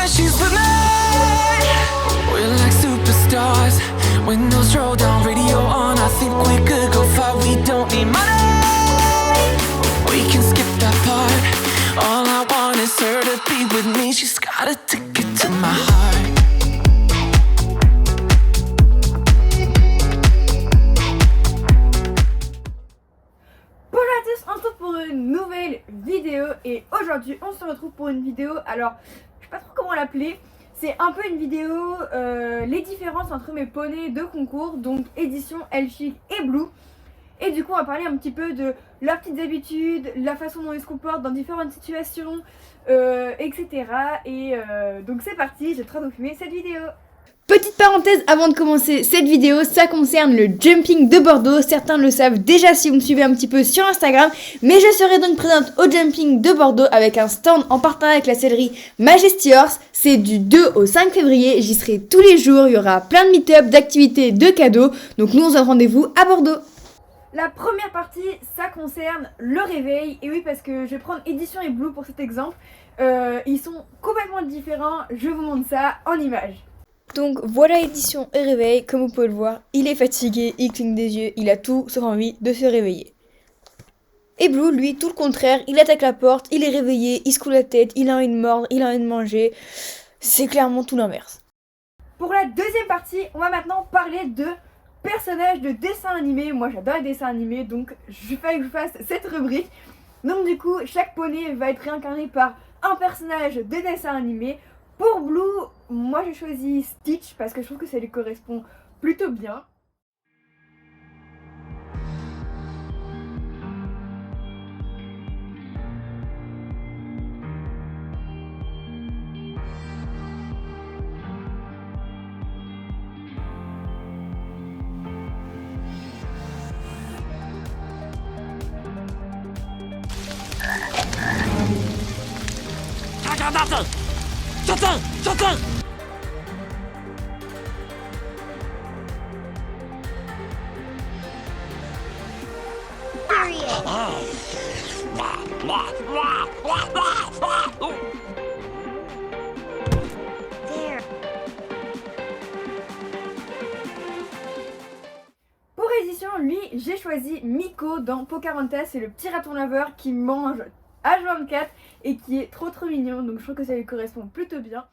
when she's with me. We're like superstars. Windows roll down, radio on. I think we could go far. We don't need money. We can skip that part. All I want is her to be with me. She's got a ticket to my heart. Bonjour à tous, on se retrouve pour une nouvelle vidéo et aujourd'hui on se retrouve pour une vidéo, alors je sais pas trop comment l'appeler, c'est un peu une vidéo les différences entre mes poneys de concours, donc édition Elchic et Blue. Et du coup on va parler un petit peu de leurs petites habitudes, la façon dont ils se comportent dans différentes situations, etc. Et donc c'est parti, j'ai très hâte de filmer cette vidéo. Petite parenthèse avant de commencer cette vidéo, ça concerne le jumping de Bordeaux. Certains le savent déjà si vous me suivez un petit peu sur Instagram, mais je serai donc présente au jumping de Bordeaux avec un stand en partenariat avec la sellerie Majesty Horse. C'est du 2 au 5 février, j'y serai tous les jours, il y aura plein de meet-up, d'activités, de cadeaux. Donc nous on se donne rendez-vous à Bordeaux. La première partie, ça concerne le réveil. Et oui, parce que je vais prendre Édition et Blue pour cet exemple. Ils sont complètement différents, je vous montre ça en images. Donc voilà Édition et réveil, comme vous pouvez le voir, il est fatigué, il cligne des yeux, il a tout sauf envie de se réveiller. Et Blue, lui, tout le contraire, il attaque la porte, il est réveillé, il se coule la tête, il a envie de mordre, il a envie de manger. C'est clairement tout l'inverse. Pour la deuxième partie, on va maintenant parler de personnages de dessins animés. Moi j'adore les dessins animés, donc je fais que je fasse cette rubrique. Donc du coup, chaque poney va être réincarné par un personnage de dessin animé. Pour Blue, moi j'ai choisi Stitch parce que je trouve que ça lui correspond plutôt bien. Pour édition, lui, j'ai choisi Miko dans Pocahontas. C'est le petit raton laveur qui mange H24 et qui est trop mignon, donc je trouve que ça lui correspond plutôt bien.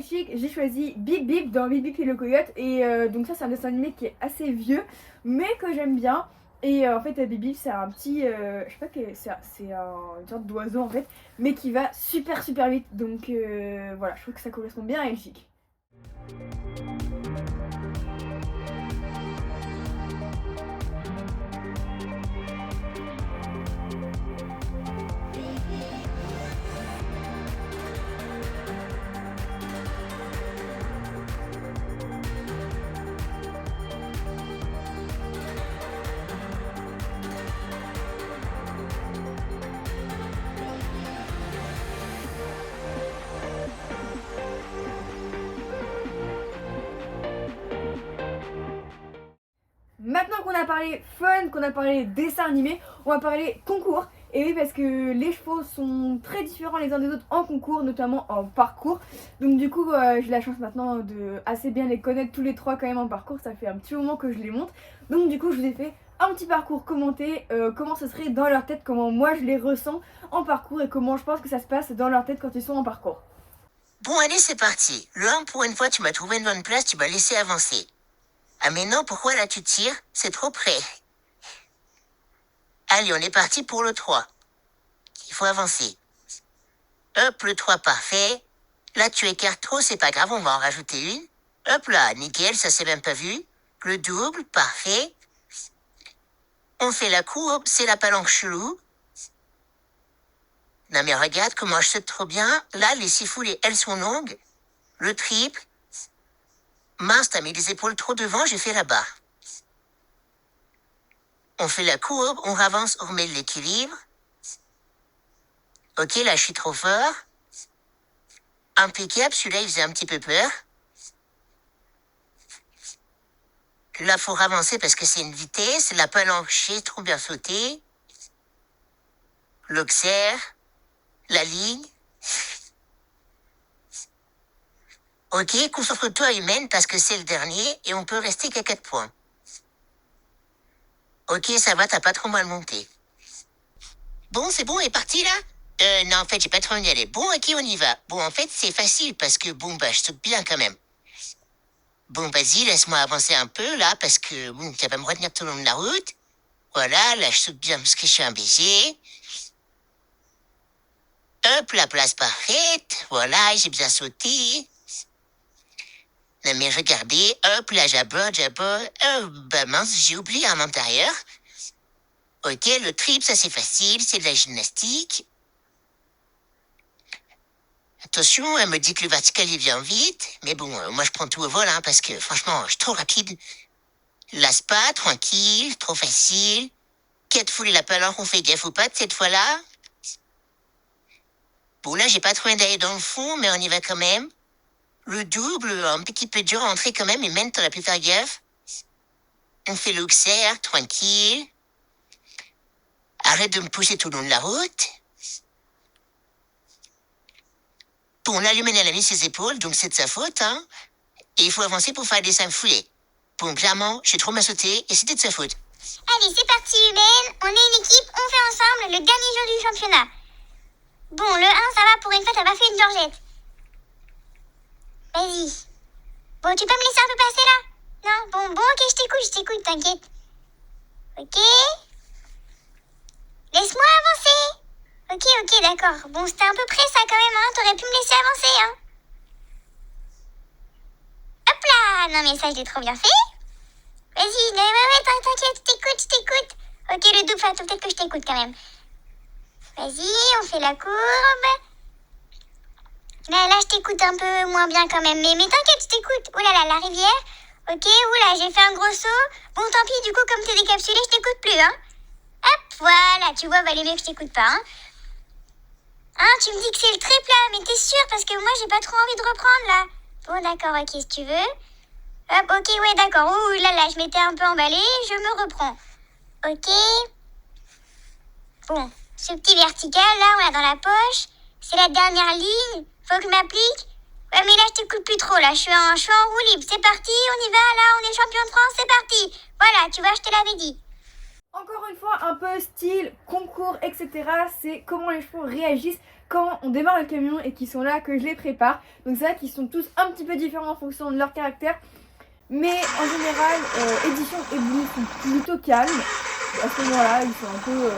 J'ai choisi Bip Bip dans Bip Bip et le Coyote et donc ça c'est un dessin animé qui est assez vieux mais que j'aime bien et en fait Bip Bip c'est un petit, je sais pas, c'est une sorte d'oiseau en fait mais qui va super vite donc voilà, je trouve que ça correspond bien à Elchic. Maintenant qu'on a parlé fun, qu'on a parlé dessin animé, on va parler concours. Et oui, parce que les chevaux sont très différents les uns des autres en concours, notamment en parcours. Donc du coup, j'ai la chance maintenant de assez bien les connaître tous les trois quand même en parcours. Ça fait un petit moment que je les monte. Donc du coup, je vous ai fait un petit parcours commenté, comment ce serait dans leur tête, comment moi je les ressens en parcours et comment je pense que ça se passe dans leur tête quand ils sont en parcours. Bon allez, c'est parti. Le 1, pour une fois, tu m'as trouvé une bonne place, tu m'as laissé avancer. Ah mais non, pourquoi là tu tires? C'est trop près. Allez, on est parti pour le 3. Il faut avancer. Hop, le 3, parfait. Là, tu écartes trop, c'est pas grave, on va en rajouter une. Hop là, nickel, ça s'est même pas vu. Le double, parfait. On fait la courbe, c'est la palanque chelou. Non mais regarde comment je saute trop bien. Là, les 6 foulées, elles sont longues. Le triple. Mince, t'as mis les épaules trop devant, j'ai fait la barre. On fait la courbe, on avance, on remet l'équilibre. Ok, là, je suis trop fort. Impeccable, celui-là, il faisait un petit peu peur. Là, faut avancer parce que c'est une vitesse. La palanque, j'ai trop bien sauté. L'auxerre. La ligne. Ok, concentre-toi humaine parce que c'est le dernier et on peut rester qu'à 4 points. Ok, ça va, t'as pas trop mal monté. Bon, c'est bon, est parti là? Non, en fait, j'ai pas trop envie d'y aller. Bon, ok, on y va. Bon, en fait, c'est facile parce que, bon, bah, je saute bien quand même. Bon, vas-y, laisse-moi avancer un peu là parce que, bon, ça va me retenir tout le long de la route. Voilà, là, je saute bien parce que je suis un baiser. Hop, la place parfaite. Voilà, j'ai bien sauté. Non, mais regardez, hop, là, j'aborde. Bah mince, j'ai oublié un intérieur. Ok, le triple, ça c'est facile, c'est de la gymnastique. Attention, elle me dit que le vertical il vient vite, mais bon, moi je prends tout au vol, hein, parce que franchement, je suis trop rapide. Lasse pas, tranquille, trop facile. 4 foulées la palanque, on fait gaffe ou pas de cette fois-là. Bon, là, j'ai pas trop envie d'aller dans le fond, mais on y va quand même. Le double, un petit peu dur à entrer quand même, mais même t'aurais pu faire gaffe. On fait l'auxerre, tranquille. Arrête de me pousser tout le long de la route. Bon, là, l'humaine, elle a mis ses épaules, donc c'est de sa faute, hein. Et il faut avancer pour faire des 5 foulées. Bon, clairement, j'ai trop mal sauté et c'était de sa faute. Allez, c'est parti humaine, on est une équipe, on fait ensemble le dernier jour du championnat. Bon, le 1, ça va, pour une fois, t'as pas fait une georgette. Vas-y. Bon, tu peux me laisser un peu passer là? Non? Bon, ok, je t'écoute, t'inquiète. Ok. Laisse-moi avancer. Ok, d'accord. Bon, c'était un peu près ça quand même, hein. T'aurais pu me laisser avancer, hein. Hop là. Non mais ça, je l'ai trop bien fait. Vas-y, ouais, t'inquiète, je t'écoute. Ok, le double, faut peut-être que je t'écoute quand même. Vas-y, on fait la courbe. Là, je t'écoute un peu moins bien quand même. Mais t'inquiète, je t'écoute. Ouh là là, la rivière. Ok, oula, j'ai fait un gros saut. Bon, tant pis, du coup, comme t'es décapsulé, je t'écoute plus, hein. Hop, voilà, tu vois, valait mieux que je t'écoute pas, hein. Hein, tu me dis que c'est le triple là, mais t'es sûr? Parce que moi, j'ai pas trop envie de reprendre là. Bon, d'accord, ok, si tu veux. Hop, ok, ouais, d'accord. Ouh là, je m'étais un peu emballée, je me reprends. Ok. Bon, ce petit vertical là, on l'a dans la poche. C'est la dernière ligne. Faut que je m'applique. Ouais, mais là, je t'écoute plus trop, là. Je suis en roue libre. C'est parti, on y va, là, on est champion de France, c'est parti. Voilà, tu vois, je te l'avais dit. Encore une fois, un peu style, concours, etc. C'est comment les chevaux réagissent quand on démarre le camion et qu'ils sont là, que je les prépare. Donc c'est vrai qu'ils sont tous un petit peu différents en fonction de leur caractère. Mais en général, Édition et Blue sont plutôt calmes. À ce moment-là, ils sont un peu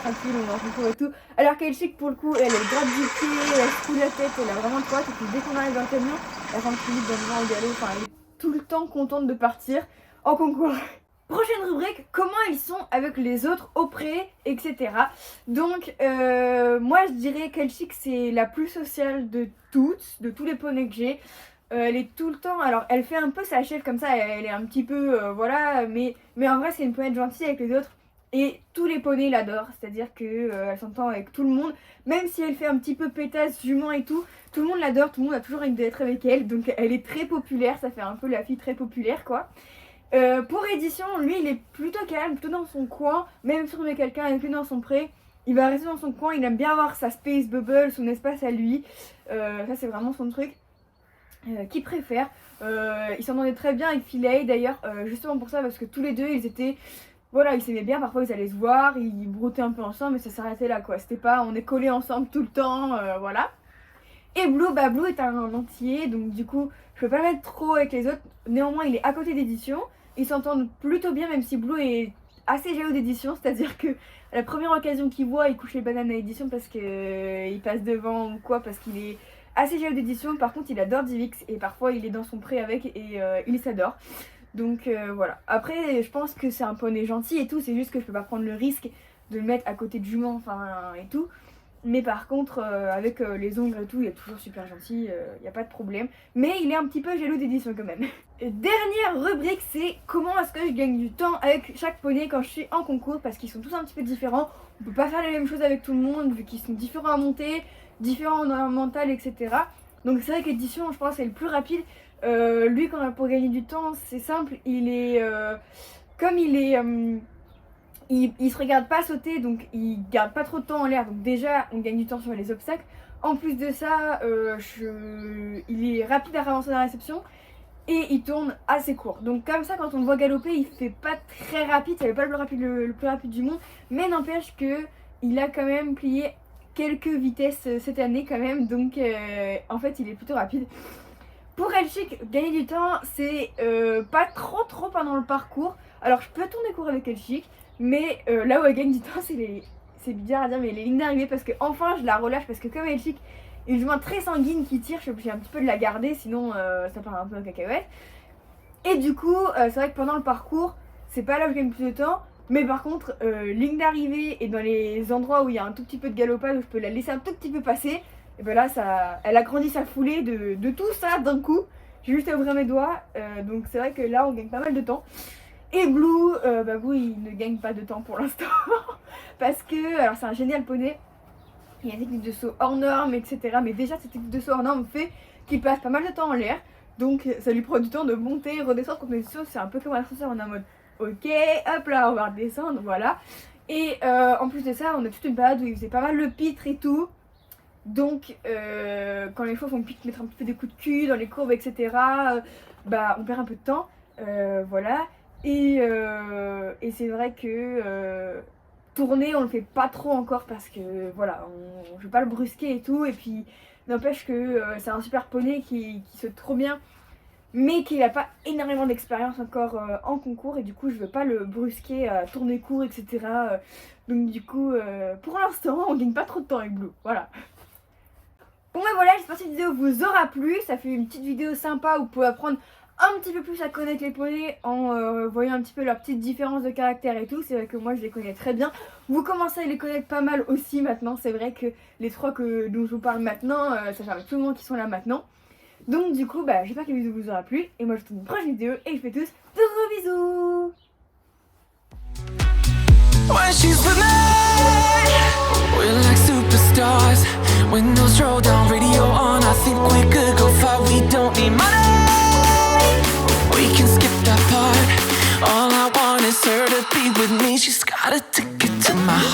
tranquilles, on est en concours et tout. Alors qu'Elchic, pour le coup, elle gratte du pied, elle se coule la tête, elle a vraiment trop hâte. Et puis dès qu'on arrive dans le camion, elle rentre plus vite dans le vent au galop. Enfin, elle est tout le temps contente de partir en concours. Prochaine rubrique, comment ils sont avec les autres au pré, etc. Donc, moi je dirais qu'Elchic c'est la plus sociale de toutes, de tous les poneys que j'ai. Elle est tout le temps, alors elle fait un peu sa chef comme ça, elle est un petit peu, voilà, mais en vrai c'est une poney gentille avec les autres. Et tous les poneys l'adorent, c'est-à-dire qu'elle s'entend avec tout le monde, même si elle fait un petit peu pétasse, jument et tout le monde l'adore, tout le monde a toujours envie d'être avec elle, donc elle est très populaire, ça fait un peu la fille très populaire quoi. Pour Édition, lui il est plutôt calme, plutôt dans son coin, même si on met quelqu'un avec lui dans son pré, il va rester dans son coin, il aime bien avoir sa space bubble, son espace à lui, ça c'est vraiment son truc. Qui préfère. Il s'entendait très bien avec Philae d'ailleurs, justement pour ça, parce que tous les deux ils étaient. Voilà, ils s'aimaient bien, parfois ils allaient se voir, ils broutaient un peu ensemble, mais ça s'arrêtait là quoi. C'était pas on est collés ensemble tout le temps, voilà. Et Blue, Blue est un entier, donc du coup je peux pas mettre trop avec les autres. Néanmoins, il est à côté d'Édition, ils s'entendent plutôt bien, même si Blue est assez jaloux d'Édition, c'est-à-dire que à la première occasion qu'il voit, il couche les bananes à Édition parce qu'il passe devant ou quoi, parce qu'il est assez jaloux d'Édition. Par contre il adore Divix et parfois il est dans son pré avec et il s'adore. Donc voilà. Après, je pense que c'est un poney gentil et tout, c'est juste que je peux pas prendre le risque de le mettre à côté de jument, enfin et tout. Mais par contre, avec les ongles et tout, il est toujours super gentil, il n'y a pas de problème. Mais il est un petit peu jaloux d'édition quand même. Et dernière rubrique, c'est comment est-ce que je gagne du temps avec chaque poney quand je suis en concours, parce qu'ils sont tous un petit peu différents. On peut pas faire les mêmes choses avec tout le monde, vu qu'ils sont différents à monter, différents en mental, etc. Donc c'est vrai que l'édition, je pense, c'est le plus rapide. Lui, pour gagner du temps, c'est simple, il est... comme il est... il se regarde pas sauter, donc il garde pas trop de temps en l'air, donc déjà on gagne du temps sur les obstacles. En plus de ça, il est rapide à avancer dans la réception et il tourne assez court. Donc comme ça, quand on le voit galoper, il fait pas très rapide, c'est pas le plus rapide du monde, mais n'empêche que il a quand même plié quelques vitesses cette année quand même, donc en fait il est plutôt rapide. Pour Elchic, gagner du temps, c'est pas trop pendant le parcours. Alors je peux tourner court avec Elchic, mais là où elle gagne du temps, c'est bizarre à dire, mais les lignes d'arrivée, parce que enfin je la relâche, parce que comme Elchic, une jument très sanguine qui tire, je suis obligée un petit peu de la garder, sinon ça part un peu en cacahuète. Et du coup, c'est vrai que pendant le parcours, c'est pas là où je gagne plus de temps, mais par contre, ligne d'arrivée et dans les endroits où il y a un tout petit peu de galopade, où je peux la laisser un tout petit peu passer, et ben là, elle agrandit sa foulée de tout ça d'un coup. J'ai juste à ouvrir mes doigts, donc c'est vrai que là, on gagne pas mal de temps. Et Blue, Blue il ne gagne pas de temps pour l'instant parce que, alors c'est un génial poney, il y a une technique de saut hors norme, etc. Mais déjà cette technique de saut hors norme fait qu'il passe pas mal de temps en l'air, donc ça lui prend du temps de monter, redescendre. Quand on est saut, c'est un peu comme un ascenseur, on est en mode ok, hop là on va redescendre, voilà. Et en plus de ça, on a toute une balade où il faisait pas mal le pitre et tout. Donc quand les chevaux font pitre, mettre un petit peu des coups de cul dans les courbes, etc. On perd un peu de temps, voilà. Et c'est vrai que tourner on le fait pas trop encore parce que voilà, je veux pas le brusquer et tout, et puis n'empêche que c'est un super poney qui saute trop bien, mais qui n'a pas énormément d'expérience encore en concours, et du coup je veux pas le brusquer à tourner court, etc. Donc du coup pour l'instant on gagne pas trop de temps avec Blue, voilà. Bon ben voilà, j'espère que cette vidéo vous aura plu, ça fait une petite vidéo sympa où vous pouvez apprendre un petit peu plus à connaître les poneys en voyant un petit peu leurs petites différences de caractère et tout. C'est vrai que moi je les connais très bien, vous commencez à les connaître pas mal aussi maintenant. C'est vrai que les trois dont je vous parle maintenant, ça fait avec tout le monde qui sont là maintenant. Donc du coup j'espère que la vidéo vous aura plu, et moi je vous dis une prochaine vidéo et je fais tous de gros bisous. When she's with me, we're like superstars. Windows roll down, radio on. I think we could go far. We don't need money. We can skip that part. All I want is her to be with me. She's got a ticket to my heart.